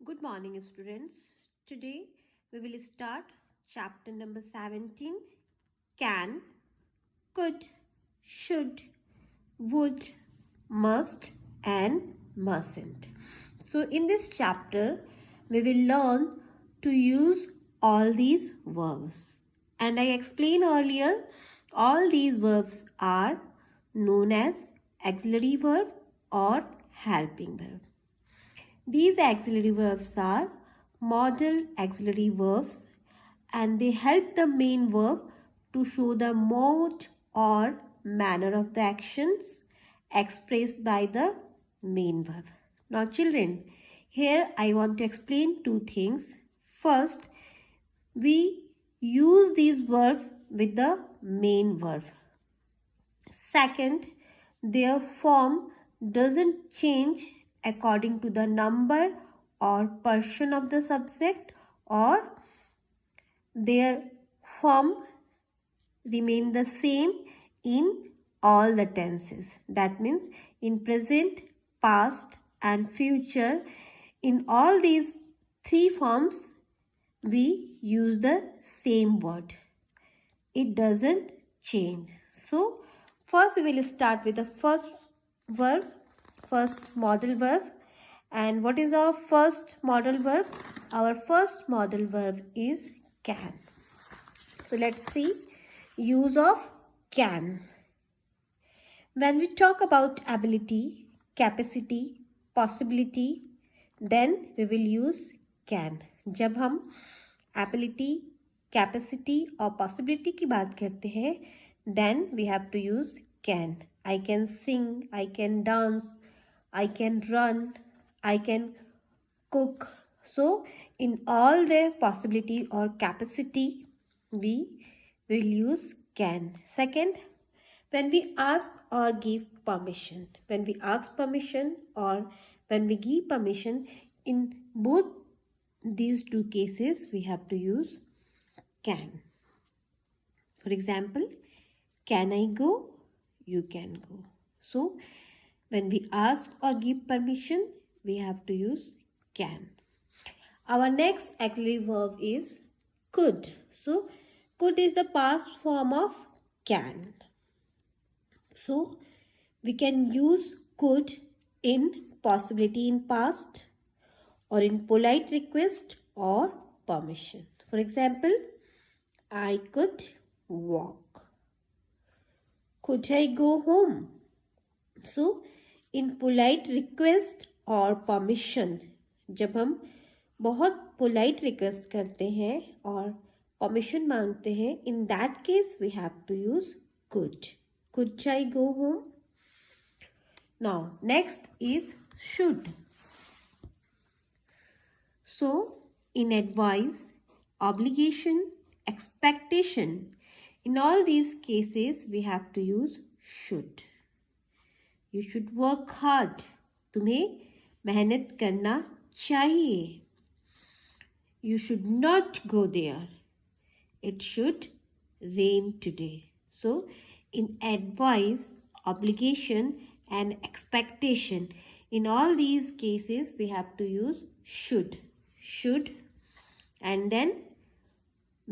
Good morning, students. Today we will start chapter number 17, can, could, should, would, must, and mustn't. So, in this chapter, we will learn to use all these verbs. And I explained earlier, all these verbs are known as auxiliary verb or helping verb. These auxiliary verbs are modal auxiliary verbs and they help the main verb to show the mode or manner of the actions expressed by the main verb. Now children, here I want to explain two things. First, we use these verbs with the main verb. Second, their form doesn't change according to the number or person of the subject, or their form remain the same in all the tenses. That means in present, past and future, in all these three forms we use the same word. It doesn't change. So first we will start with the first verb, first modal verb. And what is our first modal verb? Our first modal verb is can. So let's see use of can. When we talk about ability, capacity, possibility, then we will use can. जब हम ability, capacity और possibility की बात करते हैं, then we have to use can. I can sing, I can dance, I can run, I can cook. So in all the possibility or capacity, we will use can. Second, when we ask or give permission. When we ask permission or when we give permission, in both these two cases, we have to use can. For example, can I go? You can go. So, when we ask or give permission, we have to use can. Our next auxiliary verb is could. So, could is the past form of can. So, we can use could in possibility in past or in polite request or permission. For example, I could walk. Could I go home? So, in polite request or permission, जब हम बहुत polite request करते हैं और permission मांगते हैं, in that case we have to use could. Could I go home? Now, next is should. So, in advice, obligation, expectation, in all these cases, we have to use should. You should work hard. तुम्हें मेहनत करना चाहिए. You should not go there. It should rain today. So, in advice, obligation, and expectation, in all these cases, we have to use should. Should, and then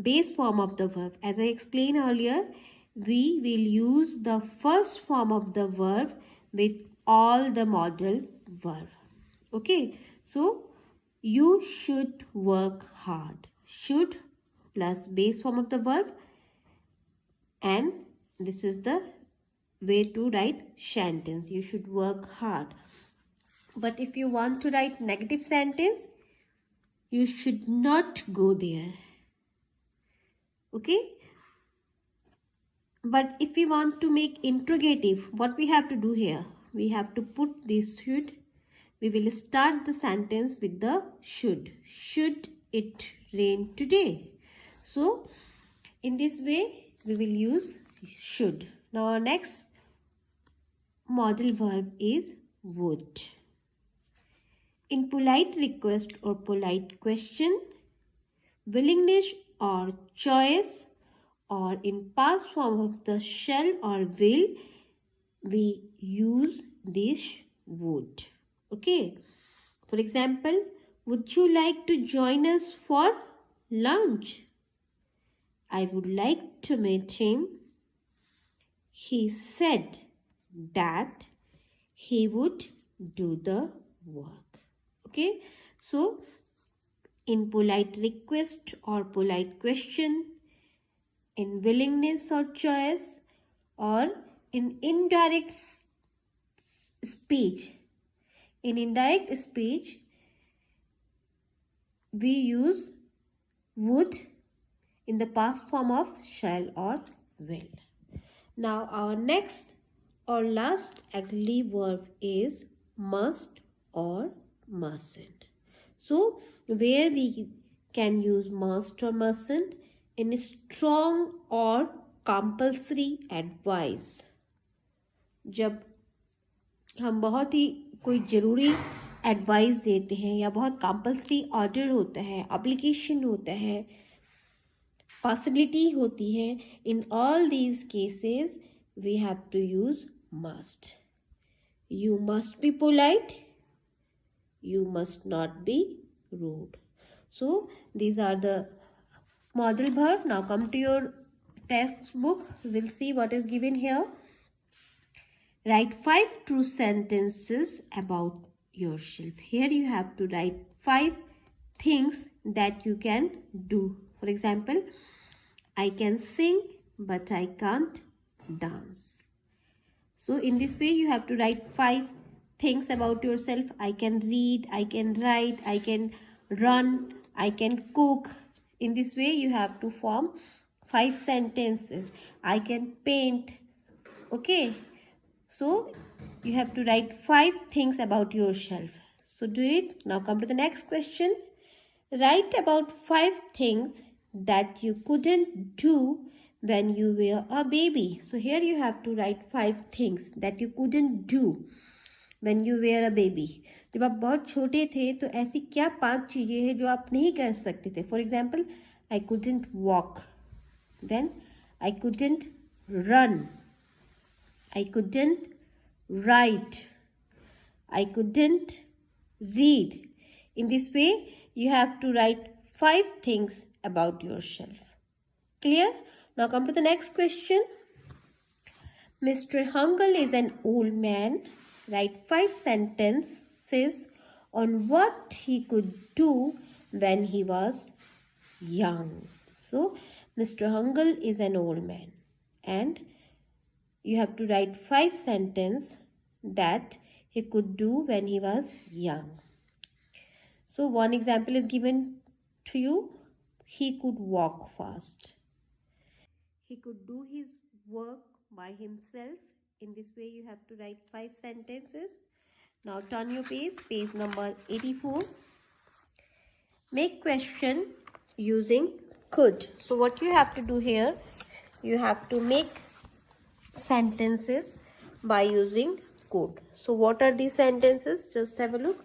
base form of the verb. As I explained earlier, we will use the first form of the verb with all the modal verb. Okay, so you should work hard. Should plus base form of the verb, and this is the way to write sentence. You should work hard. But if you want to write negative sentence, you should not go there. Okay? But if we want to make interrogative, what we have to do here? We have to put this should. We will start the sentence with the should. Should it rain today? So, in this way, we will use should. Now, our next modal verb is would. In polite request or polite question, willingness or choice, or in past form of the shall or will, we use this would. Okay. For example, Would you like to join us for lunch? I would like to meet him. He said that he would do the work. Okay, so in polite request or polite question, in willingness or choice, or in indirect speech. In indirect speech, we use would in the past form of shall or will. Now our next or last auxiliary verb is must or mustn't. So where we can use must or mustn't in strong or compulsory advice. जब हम बहुत ही कोई ज़रूरी advice देते हैं या बहुत compulsory order होता है, एप्लीकेशन होता है, पॉसिबिलिटी होती है, in all these cases we have to use must. You must be polite. You must not be rude. So these are the model verb. Now come to your textbook. We'll see what is given here. Write 5 true sentences about yourself. Here you have to write 5 things that you can do. For example, I can sing but I can't dance. So in this way you have to write 5 things about yourself. I can read, I can write, I can run, I can cook. In this way you have to form 5 sentences. I can paint. Okay. So you have to write 5 things about yourself. So do it. Now come to the next question. Write about 5 things that you couldn't do when you were a baby. So here you have to write 5 things that you couldn't do when you were a baby. जब आप बहुत छोटे थे तो ऐसी क्या 5 चीज़ें हैं जो आप नहीं कर सकते थे. For example, I couldn't walk. Then I couldn't run. I couldn't write. I couldn't read. In this way, you have to write 5 things about yourself. Clear? Now come to the next question. Mr. Hungle is an old man. Write 5 sentences on what he could do when he was young. So, Mr. Hungle is an old man and you have to write 5 sentences that he could do when he was young. So one example is given to you. He could walk fast. He could do his work by himself. In this way you have to write 5 sentences. Now turn your page number 84. Make question using could. So what you have to do here, you have to make sentences by using could. So what are these sentences? Just have a look.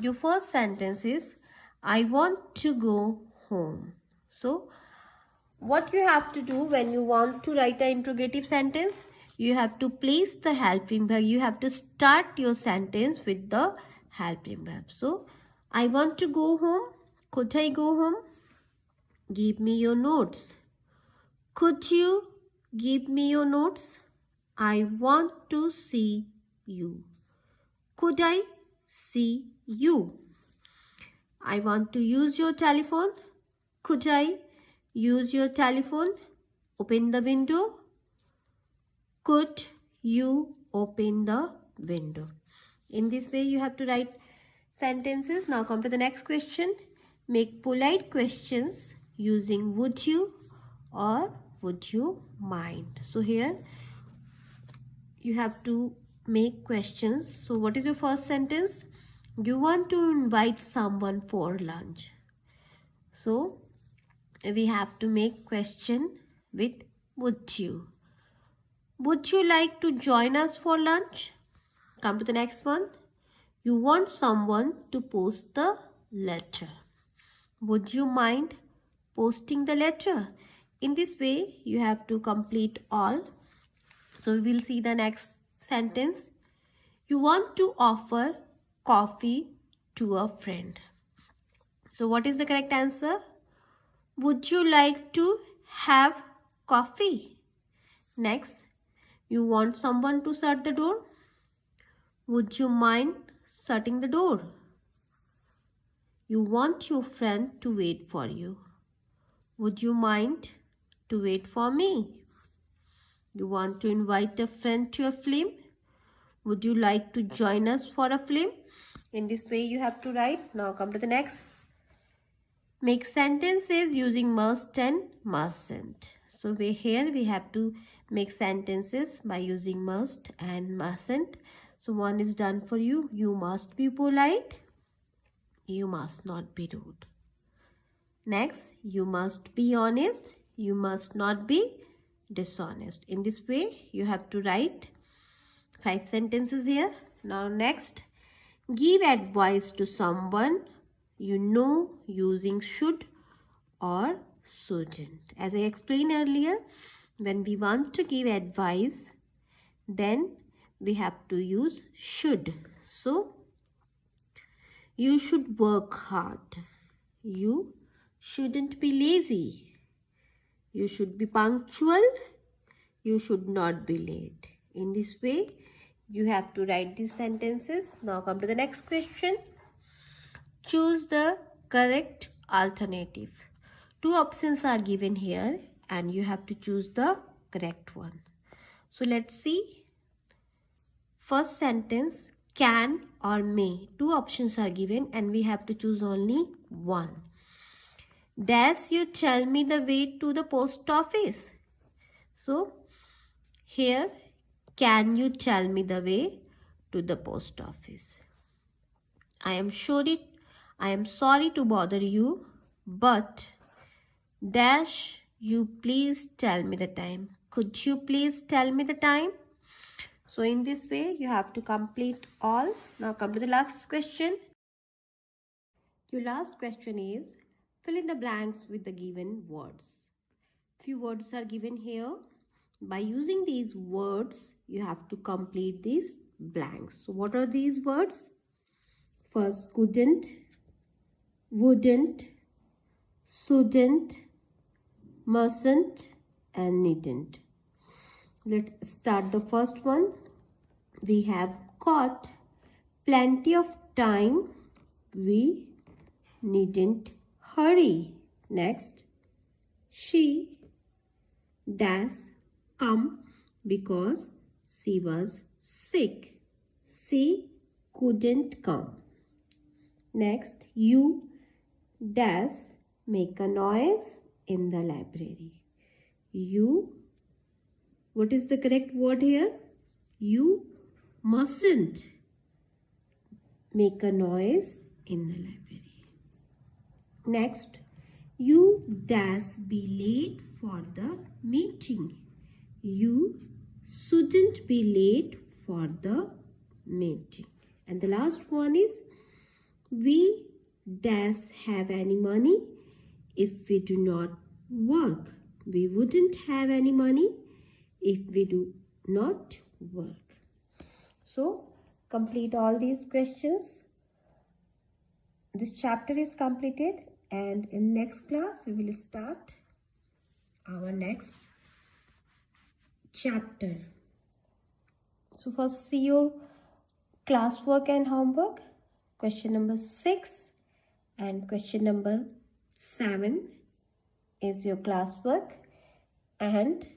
Your first sentence is I want to go home. So what you have to do when you want to write an interrogative sentence, you have to place the helping verb. You have to start your sentence with the helping verb. So I want to go home. Could I go home? Give me your notes. Could you give me your notes? I want to see you. Could I see you? I want to use your telephone. Could I use your telephone? Open the window. Could you open the window? In this way you have to write sentences. Now come to the next question. Make polite questions using would you or would you mind. So here you have to make questions. So what is your first sentence? You want to invite someone for lunch. So we have to make question with would you. Would you like to join us for lunch? Come to the next one. You want someone to post the letter. Would you mind posting the letter? In this way, you have to complete all. So we will see the next sentence. You want to offer coffee to a friend. So what is the correct answer? Would you like to have coffee? Next, you want someone to shut the door? Would you mind shutting the door? You want your friend to wait for you. Would you mind to wait for me? You want to invite a friend to a film? Would you like to join us for a film? In this way you have to write. Now come to the next. Make sentences using must and mustn't. So here we have to make sentences by using must and mustn't. So one is done for you. You must be polite. You must not be rude. Next, you must be honest. You must not be dishonest. In this way, you have to write 5 sentences here. Now next, give advice to someone you know using should or shouldn't. As I explained earlier, when we want to give advice, then we have to use should. So, you should work hard. You shouldn't be lazy. You should be punctual. You should not be late. In this way, you have to write these sentences. Now come to the next question. Choose the correct alternative. 2 options are given here and you have to choose the correct one. So let's see. First sentence, can or may. 2 options are given and we have to choose only one. Does you tell me the way to the post office? So here, can you tell me the way to the post office? I am sorry to bother you, but dash you please tell me the time. Could you please tell me the time? So in this way, you have to complete all. Now come to the last question. Your last question is, fill in the blanks with the given words. Few words are given here. By using these words, you have to complete these blanks. So what are these words? First, couldn't, wouldn't, shouldn't, mustn't, and needn't. Let's start the first one. We have got plenty of time. We needn't hurry. Next, she does come because she was sick. She couldn't come. Next, you does make a noise in the library. You, what is the correct word here? You mustn't make a noise in the library. Next, you does be late for the meeting. You shouldn't be late for the meeting. And the last one is, we does have any money if we do not work. We wouldn't have any money if we do not work. So, complete all these questions. This chapter is completed, and in next class we will start our next chapter. So first, see your classwork and homework. Question number 6 and question number 7 is your classwork, and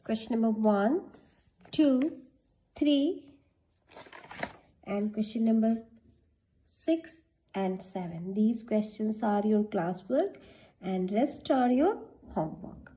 question number 1, 2, 3 and question number 6 and 7. These questions are your classwork and rest are your homework.